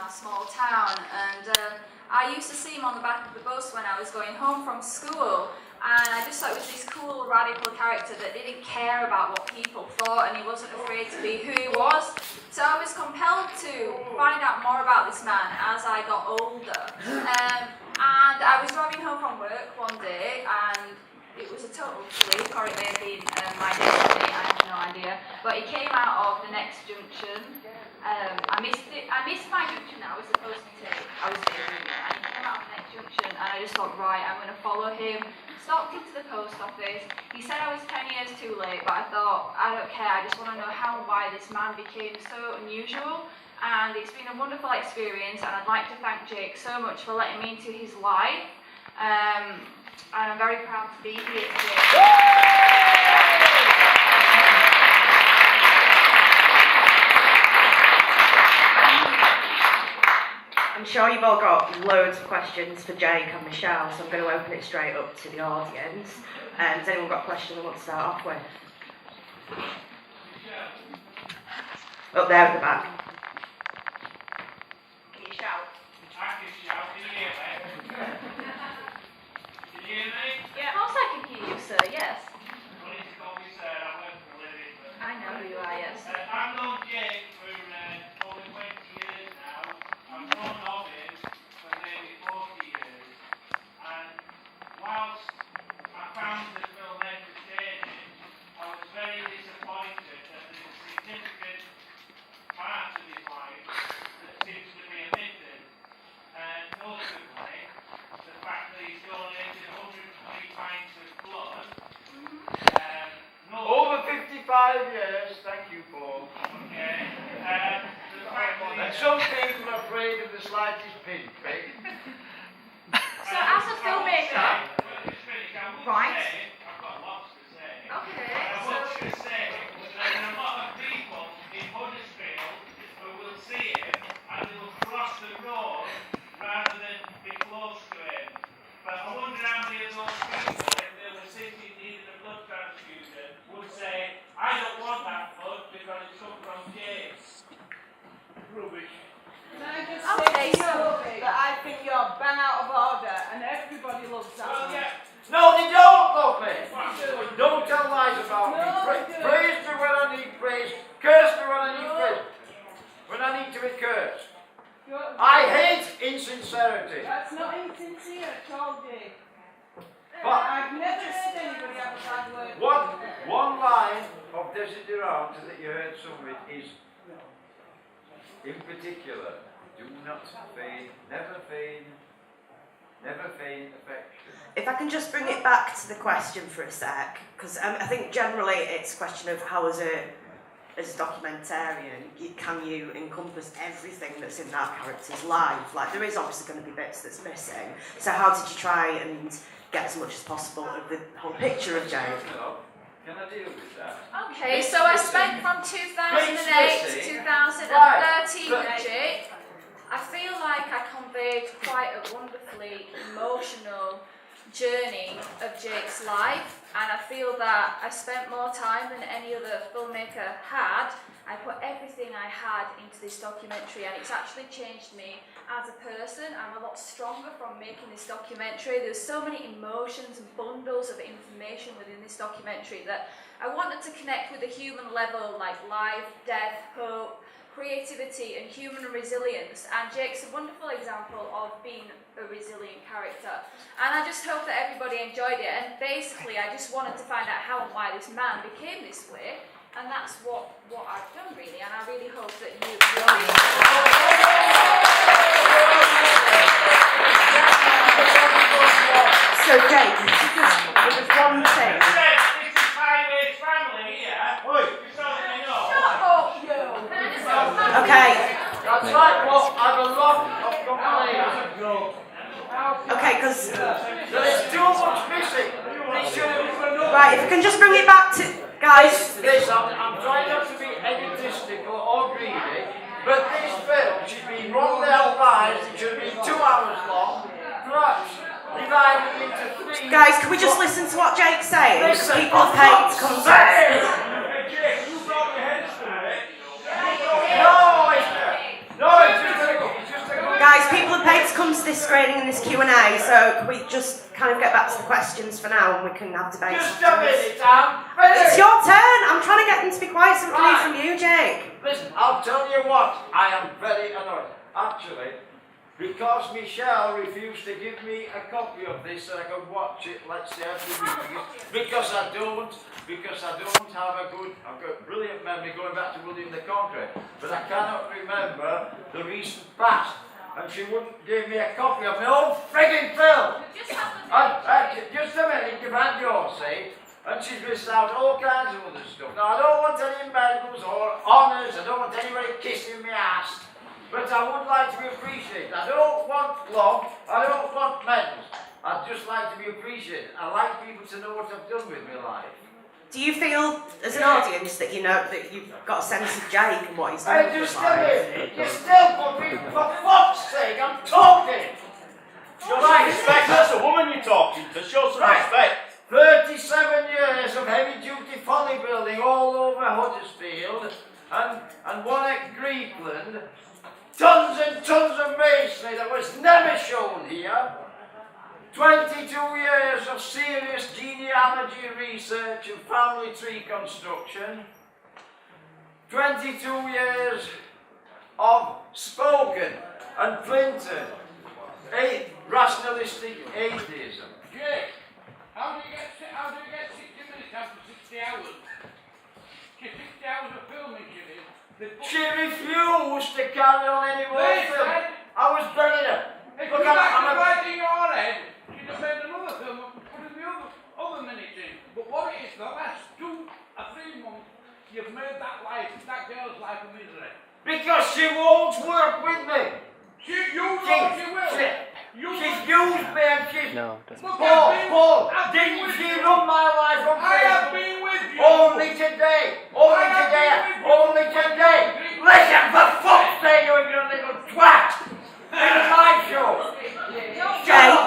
our small town, and I used to see him on the back of the bus when I was going home from school, and I just thought it was this cool, radical character that didn't care about what people thought, and he wasn't afraid to be who he was. So I was compelled to find out more about this man as I got older. And I was driving home from work one day, and it was a total fluke, or it may have been my destiny, I have no idea. But he came out of the next junction. I missed my junction that I was supposed to take. I was taking it, and he came out of the next junction, and I just thought, right, I'm going to follow him. Stopped into the post office. He said I was 10 years too late, but I thought, I don't care, I just want to know how and why this man became so unusual. And it's been a wonderful experience, and I'd like to thank Jake so much for letting me into his life. And I'm very proud to be here today. I'm sure you've all got loads of questions for Jake and Michelle, so I'm going to open it straight up to the audience. Has anyone got a question they want to start off with? Up there at the back. Can you shout? I can shout. Can you hear me? Can you hear me? Yeah, of course I can hear you, sir, yes. Well, it's called me, sir. I work for a living. I know who you are, yes. I've known Jake for over 20 years now. I've known of him for nearly 40 years. And whilst I found the film entertaining, I was very disappointed that there's a significant part of his life that seems to be omitted. And notably, the fact that he's donated 103 pints of blood. Over 55 years, thank you, Paul. Okay. The fact that And some people are afraid of the slightest pinprick. So as a filmmaker, right? I've got lots to say. Okay. I want to say that there are a lot of people in Huddersfield who will see him and they will cross the road rather than be close to him. But I wonder how many of those people, if they were sitting needing a blood transfusion, would say, I don't want that blood because it's come from James. Rubbish. Can I just Okay, say so- that I think you're bang out of order and everybody loves that Well, man. yeah. No, they don't love me. Well, Don't tell lies about me. No, they don't. Praise me when I need praise. Curse me when I need praise. When I need to be cursed. You're- I hate insincerity. That's not insincere at all, Dave. But I've never heard anybody have a bad word. one line of Desiderata that you heard some of it is, in particular, do not feign, never feign affection. If I can just bring it back to the question for a sec, because I think generally it's a question of how as a documentarian, can you encompass everything that's in that character's life? Like, there is obviously going to be bits that's missing. So how did you try and get as much as possible of the whole picture of Jake? Can I deal with that? Okay, so I spent from 2008 to 2013 with Jake. I feel like I conveyed quite a wonderfully emotional journey of Jake's life, and I feel that I spent more time than any other filmmaker had. I put everything I had into this documentary, and it's actually changed me as a person. I'm a lot stronger from making this documentary. There's so many emotions and bundles of information within this documentary that I wanted to connect with the human level, like life, death, hope, creativity and human resilience, and Jake's a wonderful example of being a resilient character, and I just hope that everybody enjoyed it. And basically I just wanted to find out how and why this man became this way, and that's what I've done really, and I really hope that you So Jake, there was one thing. This is Heighway's family here. Just so that you know. Okay. That's right, well, I'm a lot of complaints. Okay, because There's too much missing. right, if you can just bring it back to guys. I'm trying not to be egotistical or greedy, but this film should be wrongly advised. It should be 2 hours long, perhaps divided into 3. Guys, can we just listen to what Jake's saying? Because Listen, people have paid to come to say it. Jake, you brought your head through it. No, it's just concentrating in this Q&A, so can we just kind of get back to the questions for now and we can have debate? Just a minute, Anne. It's your turn. I'm trying to get them to be quiet so we can hear from you, Jake. Listen, I'll tell you what, I am very annoyed. Actually, because Michelle refused to give me a copy of this so I could watch it, let's say, every week. Because I don't have a good, I've got a brilliant memory going back to William the Conqueror, but I cannot remember the recent past. And she wouldn't give me a copy of my own frigging film. Just a minute, you've had yours, see? And she's missed out all kinds of other stuff. Now, I don't want any medals or honours, I don't want anybody kissing me ass. But I would like to be appreciated. I don't want love, I don't want medals. I'd just like to be appreciated. I like people to know what I've done with my life. Do you feel, as an audience, that you know that you've got a sense of Jake and what he's done? Hey, just come in. You still put me, for fuck's sake, I'm talking. Show some respect, that's a woman you're talking to. Show some respect. 37 years of heavy-duty folly building all over Huddersfield and one at Greenland. Tons and tons of masonry that was never shown here. 22 years of serious genealogy research and family tree construction. 22 years of spoken and printed rationalistic atheism. Jake, how do you get 60 minutes after 60 hours? 60 hours of filming, Jimmy. She refused to carry on any more film. I was begging her. If Look, you back to I'm writing your head, she'd have made another film and put the other minutes in. But what it is, the last 2 or 3 months, you've made that girl's life a misery. because she won't work with me. You know she will. She's used me and she's... No, it doesn't. Paul, didn't she run my life on I have Facebook? been with you. Only today. Listen, for fuck's sake, you little twat. It's my show. Jake,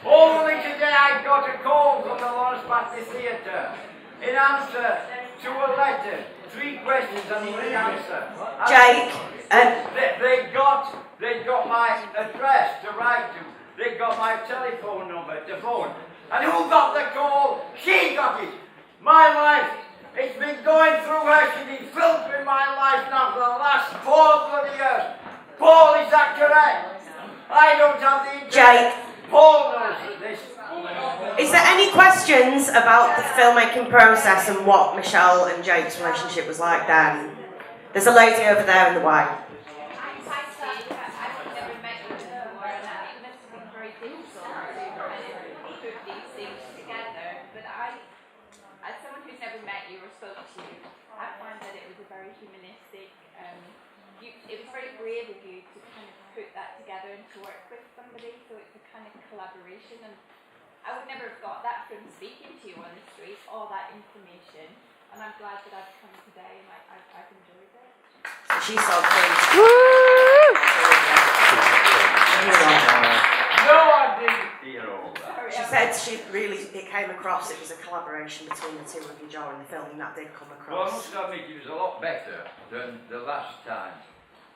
Only today I got a call from the Lawrence Batley Theatre in answer to a letter. 3 questions and the answer. Jake, They got my address to write to. They got my telephone number to phone. And who got the call? She got it. My life. It's been going through her. She's been filtering my life now for the last 4 bloody years. Paul, is that correct? I don't have the interest. Jake. Paul knows this. Is there any questions about the filmmaking process and what Michelle and Jake's relationship was like then? There's a lady over there in the white. I've never met you before, and it must have been very difficult to put these things together. But as someone who's never met you or spoke to you, I find that it was a very humanistic. It was very brave of you to kind of put that together and to work with somebody. So it's a kind of collaboration, and I would never have got that from speaking to you on the street, all that information. And I'm glad that I've come today, and I've enjoyed it. So she's so pleased. No, I didn't hear all that. She said it came across, it was a collaboration between the 2 of you during the film, and that did come Well, I across. must admit it was a lot better than the last time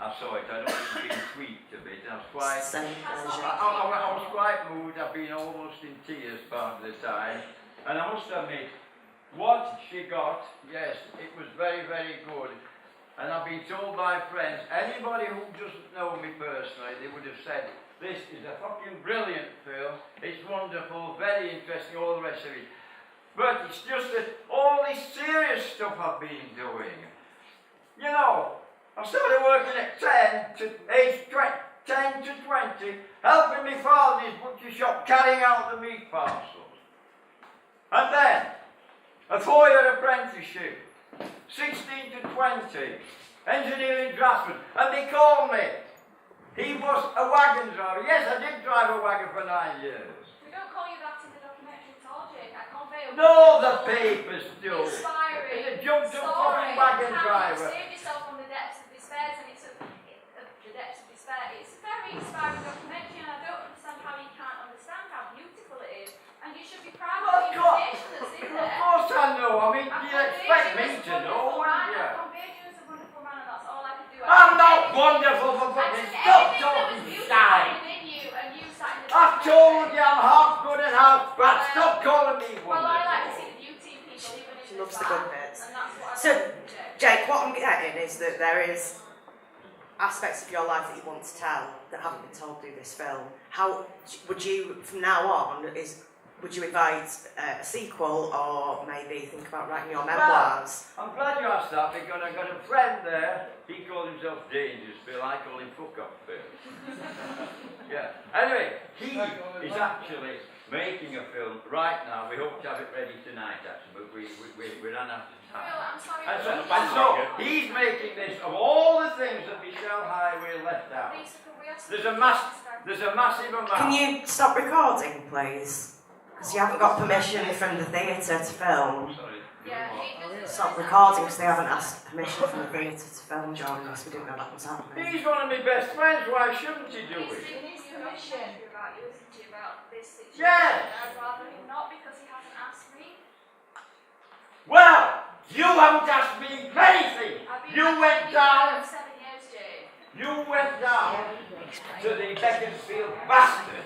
I saw it. I know it's been tweaked a bit. I was quite... Same version. I was quite moved. I've been almost in tears part of the time. And I must admit, what she got, yes, it was very, very good. And I've been told by friends, anybody who doesn't know me personally, they would have said, this is a fucking brilliant film, it's wonderful, very interesting, all the rest of it. But it's just that all this serious stuff I've been doing. You know, I started working at 10 to 20, helping my father in his butcher shop carrying out the meat parcels. And then, a 4-year apprenticeship, 16 to 20, engineering draftsman, and they called me. He was a wagon driver. Yes, I did drive a wagon for 9 years. We don't call you that in the documentary at all, Jake. I can't fail. No, the papers do. Inspiring. It's a jumped up story. fucking wagon How driver. you saved yourself from the depths of despair, and the depths of despair. It's a very inspiring documentary, and I don't understand how you can't understand how beautiful it is. And you should be proud of the information that's in Of there. course I know. I mean, you expect me to know, wouldn't you? I conveyed you as a wonderful man, and that's all I could do. I'm not wonderful for I fucking took stop everything that was talking Stop calling me Well, I like to wonderful. see the beauty in people, even if She it's loves the bad, good bits. and that's what I So, like with Jake. Jake, what I'm getting is that there is aspects of your life that you want to tell that haven't been told through this film. How would you, from now on, would you invite a sequel or maybe think about writing your memoirs? I'm glad you asked that because I got a friend there. He calls himself Dangerous Phil. I call him Fuck Up Phil. Yeah. Anyway, he is actually making a film right now. We hope to have it ready tonight, actually, but we ran out of Will, time. I'm sorry. And so he's making this of all the things that Michelle Heighway left out. Lisa, can we ask There's you a massive amount. Can you stop recording, please? Because you haven't got permission from the theatre to film. Sorry. Yeah, he doesn't Stop recording because they haven't asked permission from the theatre to film during this. We didn't know that was happening. He's one of my best friends. Why shouldn't he do it? He's permission about you, isn't he, about this situation? Yes. I'd rather him not because he hasn't asked me. Well, you haven't asked me anything. I've been You married went for down. 7 years, Jay. You went down to the Beaconsfield bastard.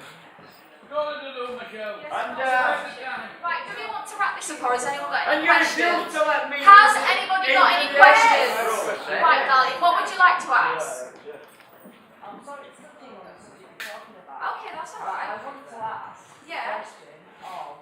Go to the room, Michelle. Yes, And, of course. Right, do we want to wrap this up or has anyone got And any you questions? refused to let me. Has anybody got any into the questions? process. Right, darling, what would you like to ask? I'm sorry, it's something on the subject you're talking about. Okay, that's I alright. want to ask Yeah. a question of,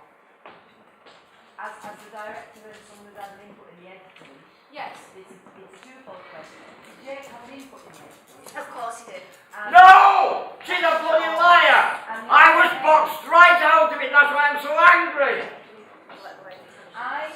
as the director and someone who's had an input in the editing, Yes, it's a twofold question. Did Jake have an input in the editing? of course he did. And No! She's a bloody liar! I was boxed right out of it, that's why I'm so angry! I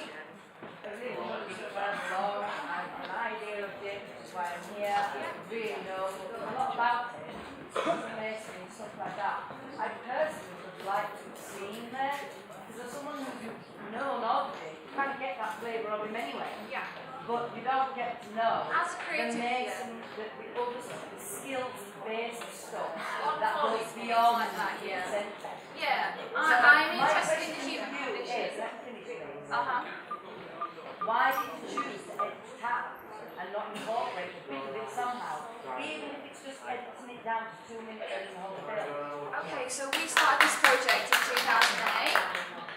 really know where I belong. I have an idea of Jake, which is why I'm here. I really know a lot about him, information and stuff like that. I personally would like to have seen there, because as someone who's known of him, you kind of get that flavour of him anyway. Yeah. But you don't get to know As a the creative, mason, the other stuff, the skills-based stuff that Wonderful. goes beyond Like that, the yeah. centre. Yeah, So I'm my interested in question the human to you condition. is, let me finish, please. Uh-huh. Why did you choose to edit it out and not incorporate a bit of it somehow? Even if it's just editing it down to 2 minutes in the whole film. Okay, so we started this project in 2008,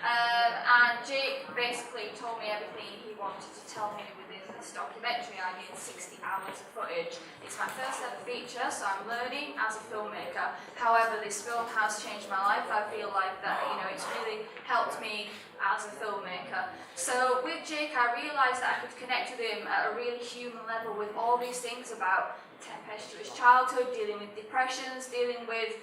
and Jake basically told me everything he wanted to tell me within this documentary. I did 60 hours of footage. It's my first ever feature, so I'm learning as a filmmaker. However, this film has changed my life. I feel like that, it's really helped me as a filmmaker. So with Jake, I realised that I could connect with him at a really human level with all these things about tempestuous childhood, dealing with depressions, dealing with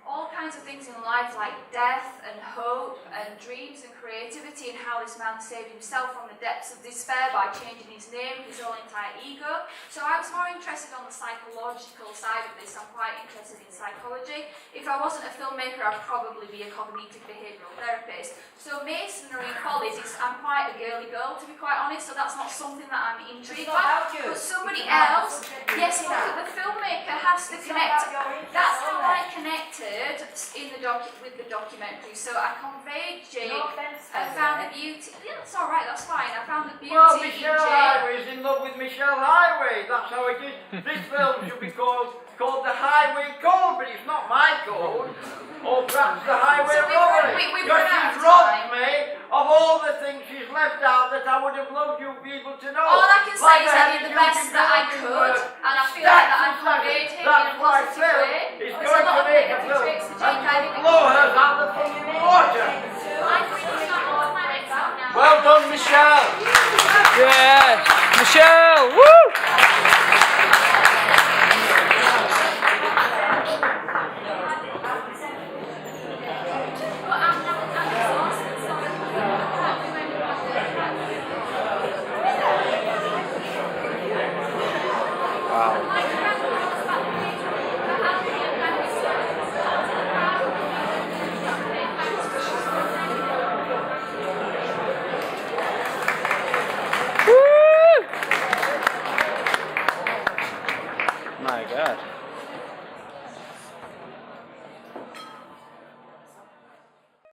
all kinds of things in life like death and hope and dreams and creativity, and how this man saved himself from the depths of despair by changing his name, his whole entire ego. So I was more interested on the psychological side of this. I'm quite interested in psychology. If I wasn't a filmmaker, I'd probably be a cognitive behavioural therapist. So masonry in college I'm quite a girly girl, to be quite honest, so that's not something that I'm intrigued by. But somebody else, yes, but the filmmaker has to connect. That's how I connected with the documentary. So I conveyed Jake. No offence, I found the beauty. Yeah, that's all right. That's fine. I found the beauty Well, in Michelle Jake. Heighway is in love with Michelle Heighway. That's how it is. This film should be called the Highway Code, but it's not my code. Or perhaps the Highway So Robbery. we've Because run out she's of robbed time. me of all the things she's left out that I would have loved you people to know. All I can say Like is the that you're the best heavy-duty that